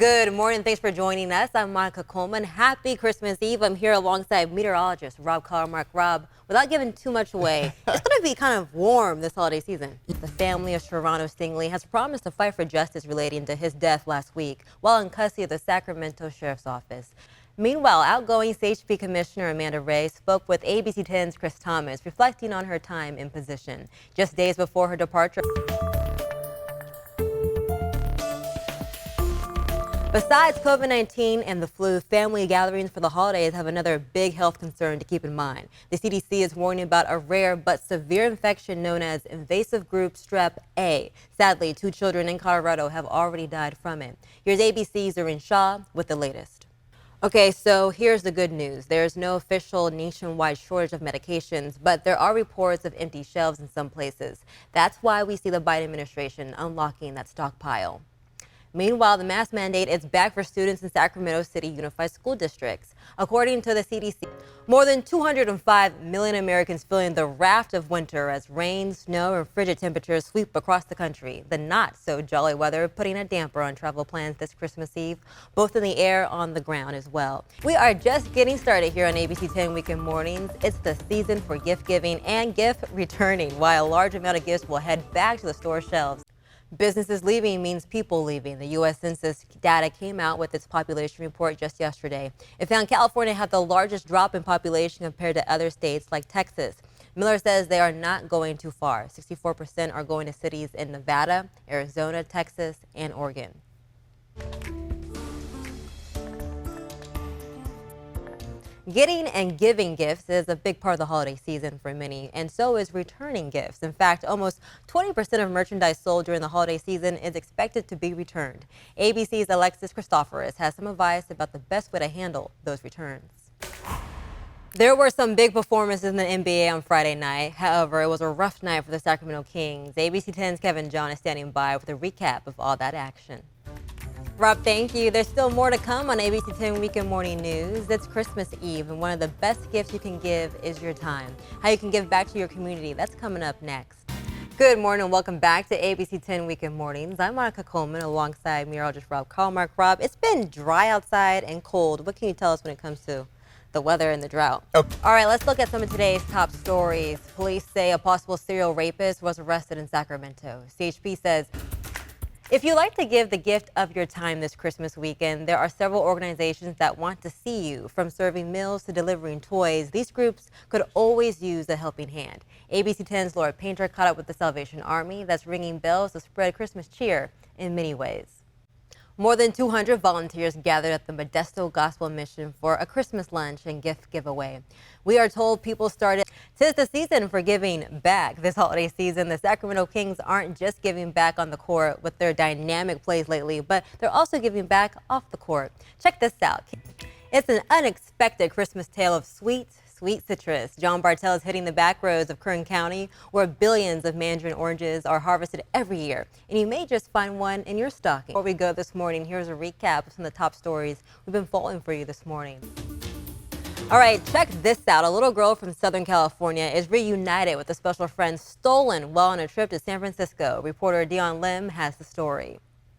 Good morning. Thanks for joining us. I'm Monica Coleman. Happy Christmas Eve. I'm here alongside meteorologist Rob Carmark. Rob, without giving too much away, it's going to be kind of warm this holiday season. The family of Shervano Stingley has promised to fight for justice relating to his death last week while in custody of the Sacramento Sheriff's Office. Meanwhile, outgoing CHP Commissioner Amanda Ray spoke with ABC 10's Chris Thomas, reflecting on her time in position. Just days before her departure. Besides COVID-19 and the flu, family gatherings for the holidays have another big health concern to keep in mind. The CDC is warning about a rare but severe infection known as invasive group strep A. Sadly, 2 children in Colorado have already died from it. Here's ABC's Zorin Shah with the latest. Okay, so here's the good news. There's no official nationwide shortage of medications, but there are reports of empty shelves in some places. That's why we see the Biden administration unlocking that stockpile. Meanwhile, the mask mandate is back for students in Sacramento City Unified School Districts. According to the CDC, more than 205 million Americans feeling the raft of winter as rain, snow, and frigid temperatures sweep across the country. The not-so-jolly weather putting a damper on travel plans this Christmas Eve, both in the air and on the ground as well. We are just getting started here on ABC 10 Weekend Mornings. It's the season for gift giving and gift returning, while a large amount of gifts will head back to the store shelves. Businesses leaving means people leaving. The U.S. Census data came out with its population report just yesterday. It found California had the largest drop in population compared to other states like Texas. Miller says they are not going too far. 64% are going to cities in Nevada, Arizona, Texas, and Oregon. Getting and giving gifts is a big part of the holiday season for many, and so is returning gifts. In fact, almost 20% of merchandise sold during the holiday season is expected to be returned. ABC's Alexis Christoforous has some advice about the best way to handle those returns. There were some big performances in the NBA on Friday night. However, it was a rough night for the Sacramento Kings. ABC 10's Kevin John is standing by with a recap of all that action. Rob, thank you. There's still more to come on ABC 10 Weekend Morning News. It's Christmas Eve, and one of the best gifts you can give is your time. How you can give back to your community, that's coming up next. Good morning and welcome back to ABC 10 Weekend Mornings. I'm Monica Coleman alongside meteorologist Rob Carmark. Rob, it's been dry outside and cold. What can you tell us when it comes to the weather and the drought? All right, let's look at some of today's top stories. Police say a possible serial rapist was arrested in Sacramento. CHP says, if you like to give the gift of your time this Christmas weekend, there are several organizations that want to see you. From serving meals to delivering toys, these groups could always use a helping hand. ABC 10's Laura Painter caught up with the Salvation Army that's ringing bells to spread Christmas cheer in many ways. More than 200 volunteers gathered at the Modesto Gospel Mission for a Christmas lunch and gift giveaway. We are told people started. 'Tis the season for giving back. This holiday season, the Sacramento Kings aren't just giving back on the court with their dynamic plays lately, but they're also giving back off the court. Check this out. It's an unexpected Christmas tale of sweet citrus. John Bartell is hitting the back roads of Kern County, where billions of mandarin oranges are harvested every year, and you may just find one in your stocking. Before we go this morning, here's a recap of some of the top stories we've been following for you this morning. All right, check this out. A little girl from Southern California is reunited with a special friend stolen while on a trip to San Francisco. Reporter Dion Lim has the story.